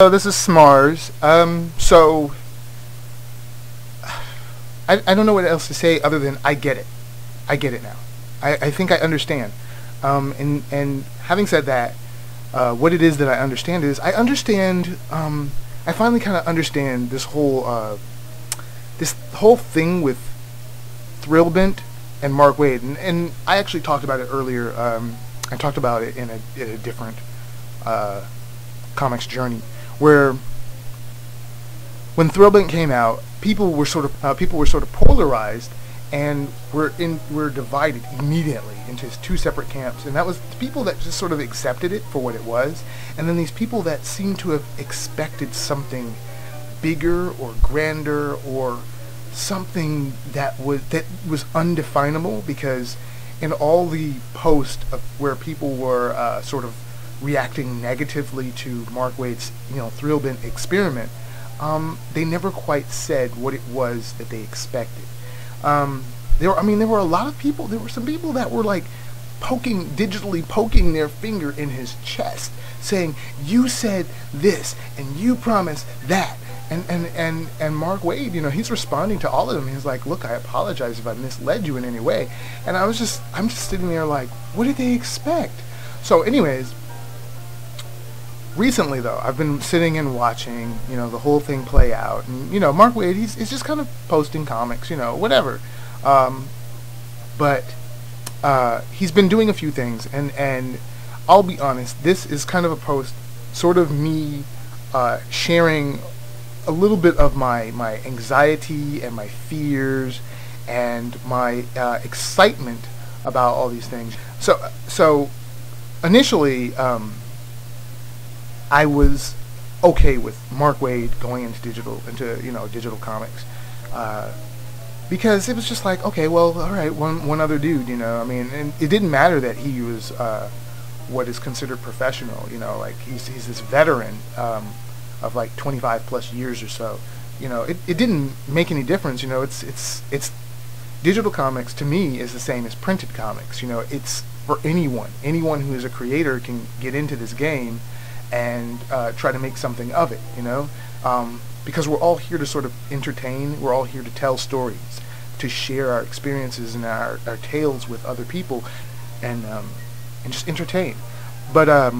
So this is Smars. I don't know what else to say other than I get it. I get it now. I think I understand. And having said that, what it is that I understand is I understand. I finally kind of understand this whole thing with Thrillbent and Mark Waid, and I actually talked about it earlier. I talked about it in a different comics journey, where when Thrillbent came out, people were sort of polarized, and were divided immediately into two separate camps, and that was the people that just sort of accepted it for what it was, and then these people that seemed to have expected something bigger or grander or something that was undefinable, because in all the posts of where people were sort of reacting negatively to Mark Waid's Thrillbent experiment, they never quite said what it was that they expected. There were a lot of people. There were some people that were like digitally poking their finger in his chest, saying, "You said this, and you promised that." And Mark Waid, he's responding to all of them. He's like, "Look, I apologize if I misled you in any way." And I'm just sitting there like, what did they expect? So, anyways, recently though, I've been sitting and watching, the whole thing play out, and Mark Waid, he's just kind of posting comics, whatever. But he's been doing a few things, and I'll be honest, this is kind of a post, sort of me sharing a little bit of my anxiety and my fears and my excitement about all these things. So initially, I was okay with Mark Waid going into digital comics, because it was just like, okay, well, all right, one other dude, and it didn't matter that he was what is considered professional, like he's this veteran of like 25 plus years or so. It didn't make any difference. It's digital comics to me is the same as printed comics. It's for anyone who is a creator can get into this game and try to make something of it, because we're all here to sort of entertain. We're all here to tell stories, to share our experiences and our tales with other people, and just entertain. But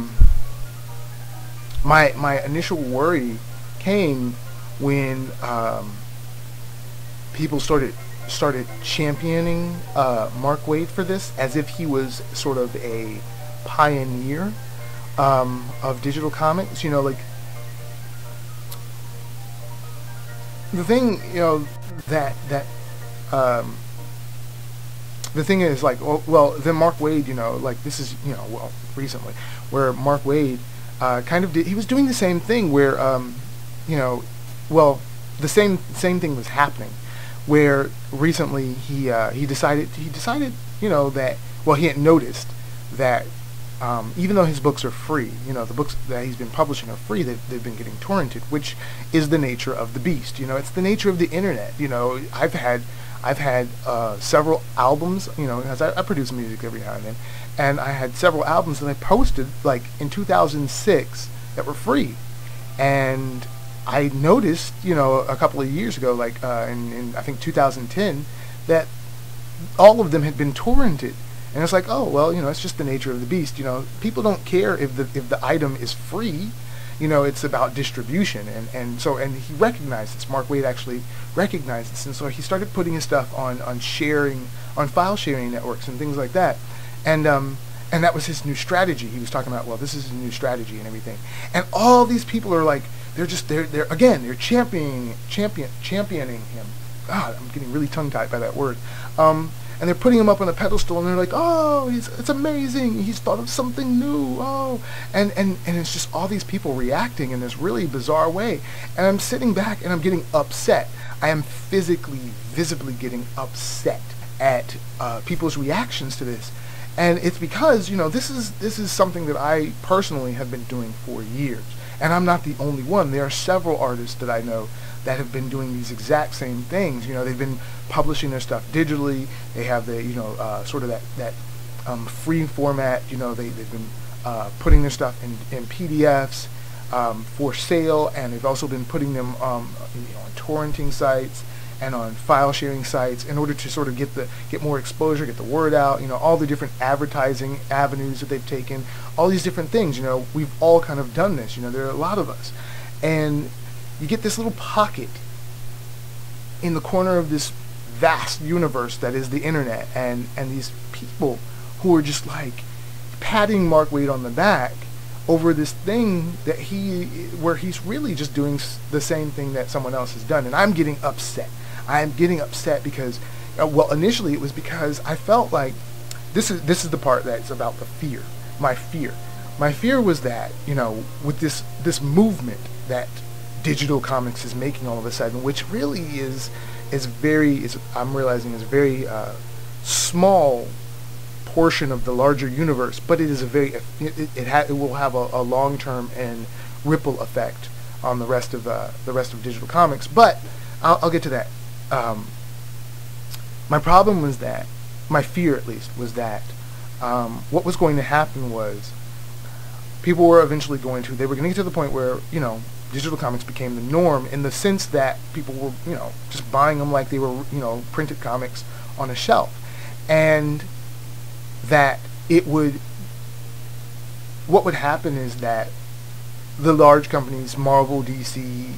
my initial worry came when people started championing Mark Waid for this, as if he was sort of a pioneer of digital comics. Like the thing, the thing is, like, well, then Mark Waid, like this is, recently, where Mark Waid he was doing the same thing where, the same thing was happening, where recently he decided, that, well, he had noticed that even though his books are free, the books that he's been publishing are free, they've been getting torrented, which is the nature of the beast. It's the nature of the internet. I've had several albums, because I produce music every now and then, and I had several albums that I posted like in 2006 that were free, and I noticed, a couple of years ago, like in I think 2010, that all of them had been torrented. And it's like, oh, well, it's just the nature of the beast. People don't care if the item is free. It's about distribution. And he recognized this. Mark Waid actually recognized this, and so he started putting his stuff on file sharing networks and things like that. And that was his new strategy. He was talking about, well, this is his new strategy and everything. And all these people are like, they're championing him. God, I'm getting really tongue-tied by that word. And they're putting him up on a pedestal, and they're like, oh, it's amazing. He's thought of something new. Oh, and it's just all these people reacting in this really bizarre way. And I'm sitting back, and I'm getting upset. I am visibly getting upset at people's reactions to this. And it's because, this is something that I personally have been doing for years. And I'm not the only one. There are several artists that I know that have been doing these exact same things. They've been publishing their stuff digitally. They have the, sort of that free format. They've been putting their stuff in PDFs. for sale, and they've also been putting them on torrenting sites and on file sharing sites in order to sort of get more exposure, get the word out. All the different advertising avenues that they've taken, all these different things. We've all kind of done this. There are a lot of us, and you get this little pocket in the corner of this vast universe that is the internet, and these people who are just like patting Mark Waid on the back over this thing that where he's really just doing the same thing that someone else has done. And I'm getting upset. I'm getting upset because, well, initially it was because I felt like this is the part that's about the fear. My fear was that, with this movement that digital comics is making all of a sudden, which really I'm realizing is a very small portion of the larger universe, but it is it will have a long-term and ripple effect on the rest of digital comics. But I'll get to that. My problem was that, my fear at least, was that what was going to happen was people were eventually going to get to the point where digital comics became the norm, in the sense that people were just buying them like they were printed comics on a shelf, and that what would happen is that the large companies, Marvel, DC,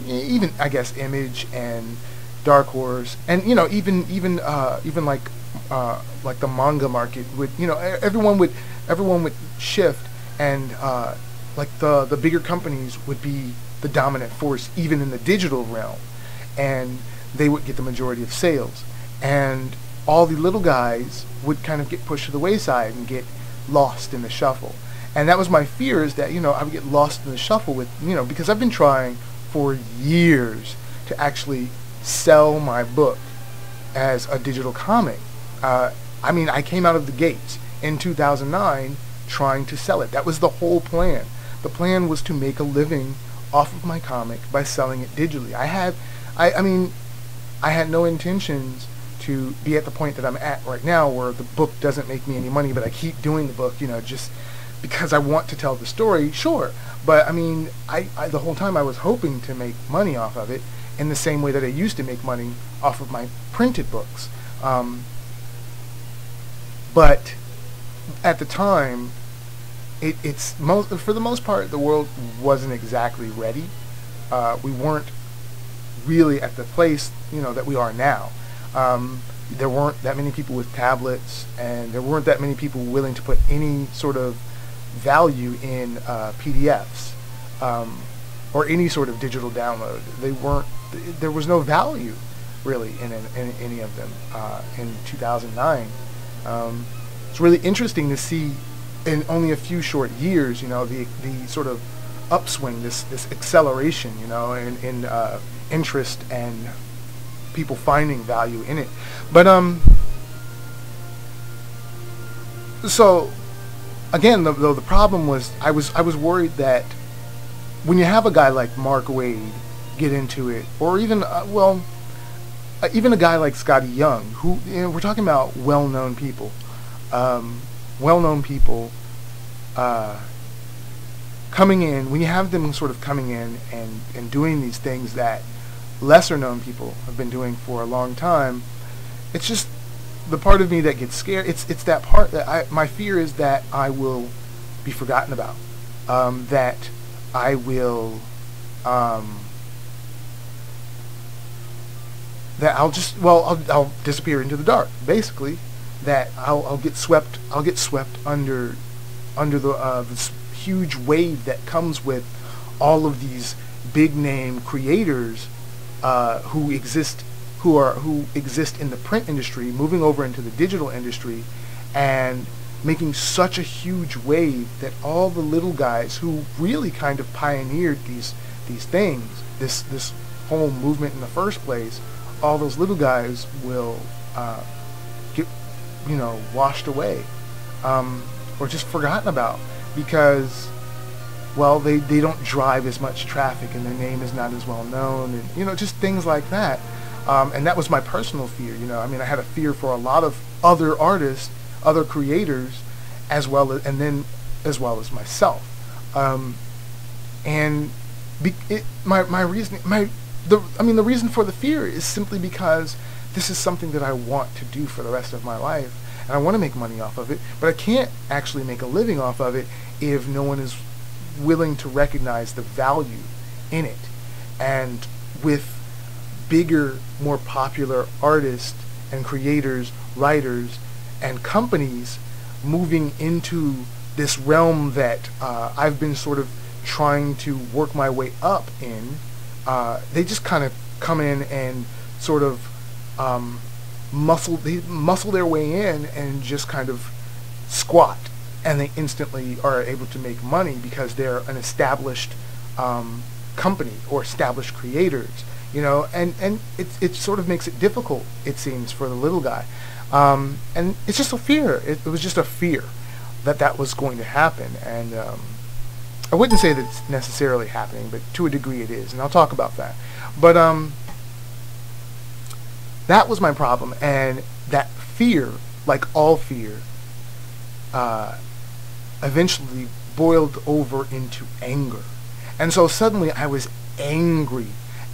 even I guess Image and Dark Horse, and even like the manga market would, everyone would shift, and like the bigger companies would be the dominant force even in the digital realm, and they would get the majority of sales, and all the little guys would kind of get pushed to the wayside and get lost in the shuffle. And that was my fear, is that I would get lost in the shuffle with because I've been trying for years to actually sell my book as a digital comic. I came out of the gates in 2009 trying to sell it. That was the whole plan. The plan was to make a living off of my comic by selling it digitally. I had no intentions to be at the point that I'm at right now, where the book doesn't make me any money, but I keep doing the book, just because I want to tell the story, sure. But I the whole time I was hoping to make money off of it in the same way that I used to make money off of my printed books. But at the time, for the most part, the world wasn't exactly ready. We weren't really at the place that we are now. There weren't that many people with tablets, and there weren't that many people willing to put any sort of value in PDFs or any sort of digital download. There was no value really in any of them in 2009. It's really interesting to see in only a few short years, the sort of upswing, this acceleration, in interest and people finding value in it. But so again, the problem was I was worried that when you have a guy like Mark Waid get into it, or even even a guy like Scotty Young, who we're talking about well-known people, coming in, when you have them sort of coming in and doing these things that lesser known people have been doing for a long time, it's just the part of me that gets scared. It's that part that my fear is that I will be forgotten about, that I will that I'll disappear into the dark, basically, that I'll get swept under this huge wave that comes with all of these big name creators who exist in the print industry, moving over into the digital industry, and making such a huge wave that all the little guys who really kind of pioneered these things, this whole movement in the first place, all those little guys will get washed away, or just forgotten about, because they don't drive as much traffic and their name is not as well known, and just things like that. And that was my personal fear. I had a fear for a lot of other artists, other creators, as well as myself. And my reason, the reason for the fear is simply because this is something that I want to do for the rest of my life, and I want to make money off of it, but I can't actually make a living off of it if no one is willing to recognize the value in it. And with bigger, more popular artists and creators, writers, and companies moving into this realm that I've been sort of trying to work my way up in, they just kind of come in and sort of muscle their way in and just kind of squat, and they instantly are able to make money because they're an established company or established creators, and it sort of makes it difficult, it seems, for the little guy, and it's just a fear. It was just a fear that was going to happen, and I wouldn't say that it's necessarily happening, but to a degree it is, and I'll talk about that. But that was my problem, and that fear, like all fear, eventually boiled over into anger. And so suddenly I was angry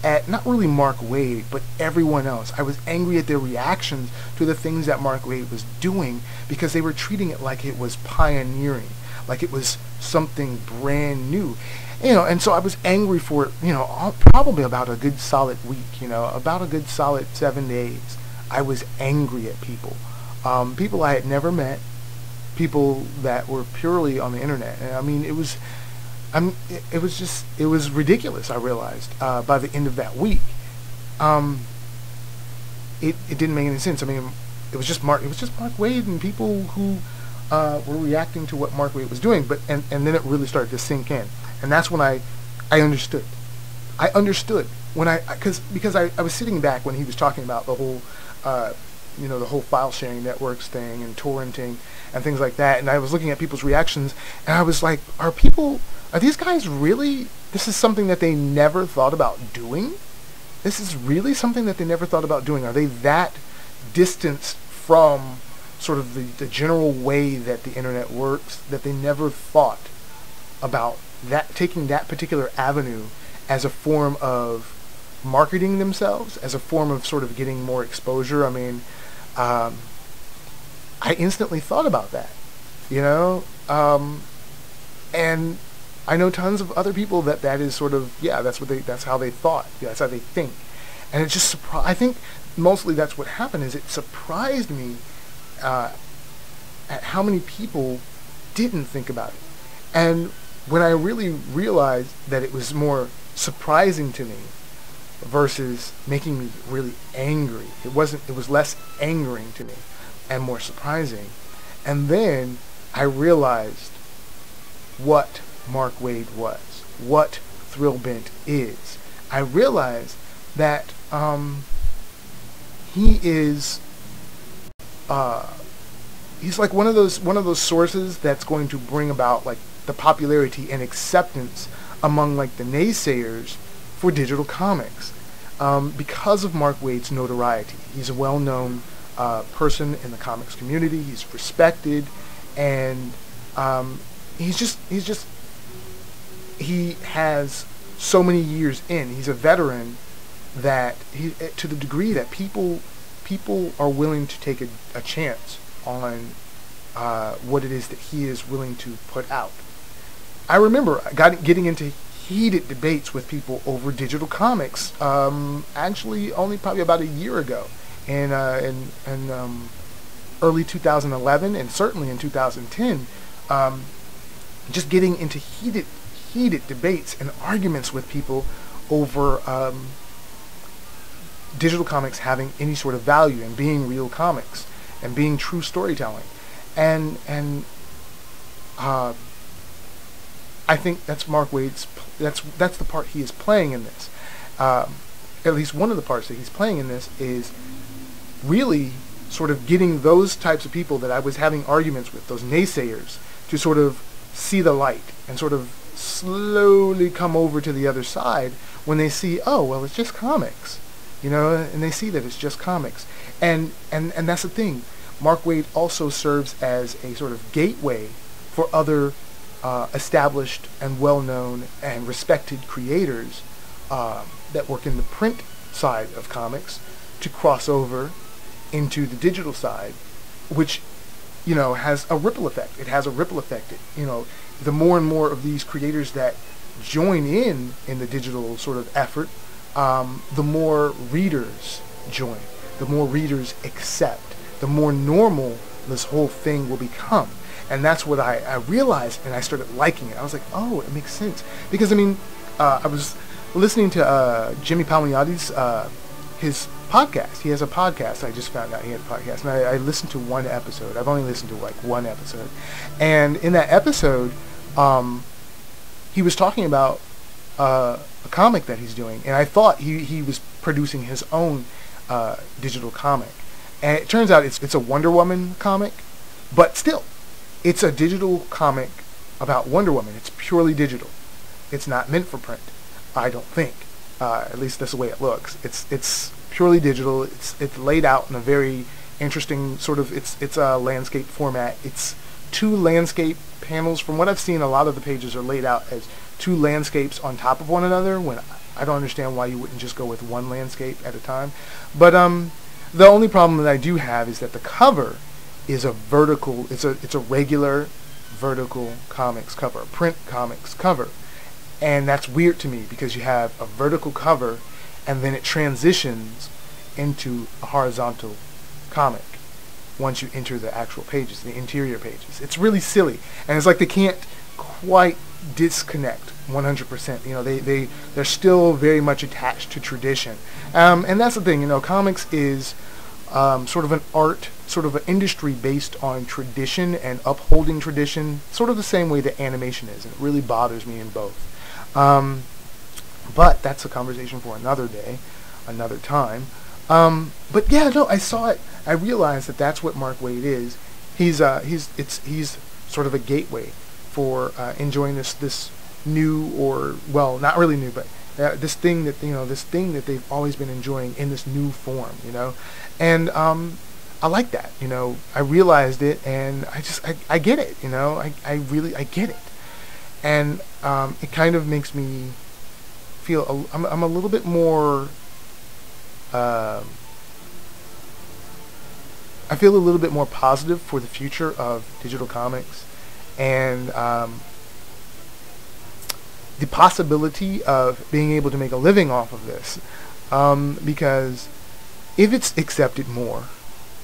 at not really Mark Waid, but everyone else. I was angry at their reactions to the things that Mark Waid was doing, because they were treating it like it was pioneering, like it was something brand new. And so I was angry for, probably about a good solid week, about a good solid 7 days. I was angry at people. People I had never met, people that were purely on the internet. And I mean, it was ridiculous, I realized, by the end of that week. It didn't make any sense. I mean, it was just Mark Waid and people who were reacting to what Mark Waid was doing, and then it really started to sink in. And that's when I understood. I understood when because I was sitting back when he was talking about the whole the whole file sharing networks thing and torrenting and things like that, and I was looking at people's reactions, and I was like, are these guys really, this is something that they never thought about doing? This is really something that they never thought about doing? Are they that distanced from sort of the general way that the internet works that they never thought about that, taking that particular avenue as a form of marketing themselves, as a form of sort of getting more exposure? I mean, I instantly thought about that, and I know tons of other people that is sort of, that's how they thought, that's how they think, and it just I think mostly that's what happened, is it surprised me at how many people didn't think about it. And when I really realized that it was more surprising to me versus making me really angry, it was less angering to me and more surprising. And then I realized what Mark Waid was, what Thrillbent is. I realized that he is he's like one of those sources that's going to bring about like the popularity and acceptance among like the naysayers for digital comics, because of Mark Waid's notoriety. He's a well-known person in the comics community. He's respected, and he has so many years in. He's a veteran that to the degree that people are willing to take a chance on what it is that he is willing to put out. I remember getting into heated debates with people over digital comics, actually only probably about a year ago, in early 2011 and certainly in 2010, just getting into heated debates and arguments with people over digital comics having any sort of value and being real comics and being true storytelling, and I think that's Mark Waid's. That's the part he is playing in this. At least one of the parts that he's playing in this is really sort of getting those types of people that I was having arguments with, those naysayers, to sort of see the light and sort of slowly come over to the other side when they see, oh, well, it's just comics, and they see that it's just comics. And that's the thing. Mark Waid also serves as a sort of gateway for other established and well-known and respected creators that work in the print side of comics to cross over into the digital side, which, you know, has a ripple effect. It has a ripple effect. You know, the more and more of these creators that join in the digital sort of effort, the more readers join, the more readers accept, the more normal this whole thing will become. And that's what I realized, and I started liking it. I was like, oh, it makes sense. Because, I mean, I was listening to Jimmy Palmiotti's his podcast. He has a podcast. I just found out he had a podcast. And I listened to one episode. I've only listened to like one episode. And in that episode, he was talking about a comic that he's doing. And I thought he was producing his own digital comic. And it turns out it's a Wonder Woman comic. But still, it's a digital comic about Wonder Woman. It's purely digital. It's not meant for print, I don't think. At least that's the way it looks. It's purely digital. It's laid out in a very interesting sort of, it's a landscape format. It's 2 landscape panels. From what I've seen, a lot of the pages are laid out as 2 landscapes on top of one another, when I don't understand why you wouldn't just go with 1 landscape at a time. But the only problem that I do have is that the cover is a vertical, it's a regular vertical comics cover, a print comics cover. And that's weird to me, because you have a vertical cover and then it transitions into a horizontal comic once you enter the actual pages, the interior pages. It's really silly, and it's like they can't quite disconnect 100%. You know, they're still very much attached to tradition, and that's the thing. You know, comics is sort of an art, sort of an industry based on tradition and upholding tradition, sort of the same way that animation is, and it really bothers me in both. But that's a conversation for another day, another time. But yeah, no, I saw it. I realized that that's what Mark Waid is. He's sort of a gateway for enjoying this new, or, well, not really new, but this thing that they've always been enjoying in this new form, you know. And I like that, you know. I realized it, and I get it, you know. I get it. And it kind of makes me feel I'm a little bit more I feel a little bit more positive for the future of digital comics, and the possibility of being able to make a living off of this, because if it's accepted more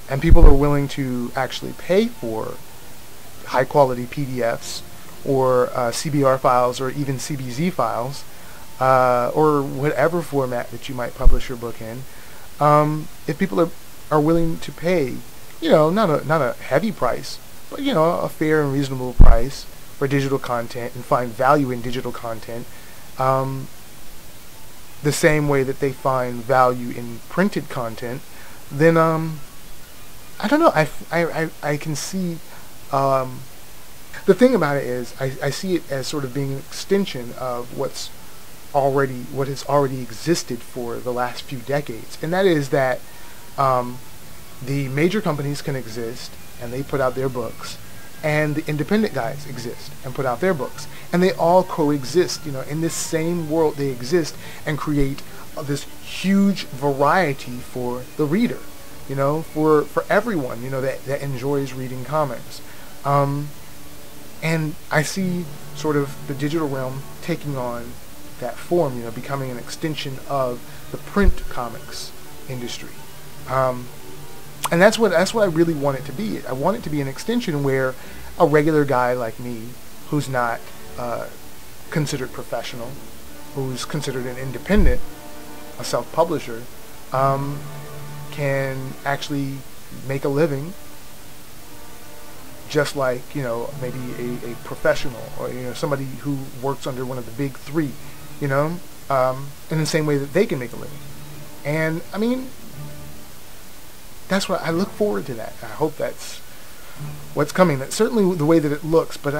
and people are willing to actually pay for high quality PDFs or CBR files, or even CBZ files, or whatever format that you might publish your book in, if people are willing to pay, you know, not a heavy price, but, you know, a fair and reasonable price for digital content, and find value in digital content, the same way that they find value in printed content, then I don't know. I can see. The thing about it is, I see it as sort of being an extension of what has already existed for the last few decades, and that is that the major companies can exist and they put out their books, and the independent guys exist and put out their books, and they all coexist, you know, in this same world. They exist and create this huge variety for the reader, you know, for everyone, you know, that enjoys reading comics. And I see sort of the digital realm taking on that form, you know, becoming an extension of the print comics industry. And that's what I really want it to be. I want it to be an extension where a regular guy like me, who's not considered professional, who's considered an independent, a self-publisher, can actually make a living just like, you know, maybe a professional, or, you know, somebody who works under one of the big 3, you know, in the same way that they can make a living. And I mean, that's what I look forward to. That I hope that's what's coming. That's certainly the way that it looks. But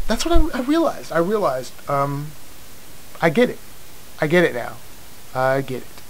that's what I realized. I get it. I get it now. I get it.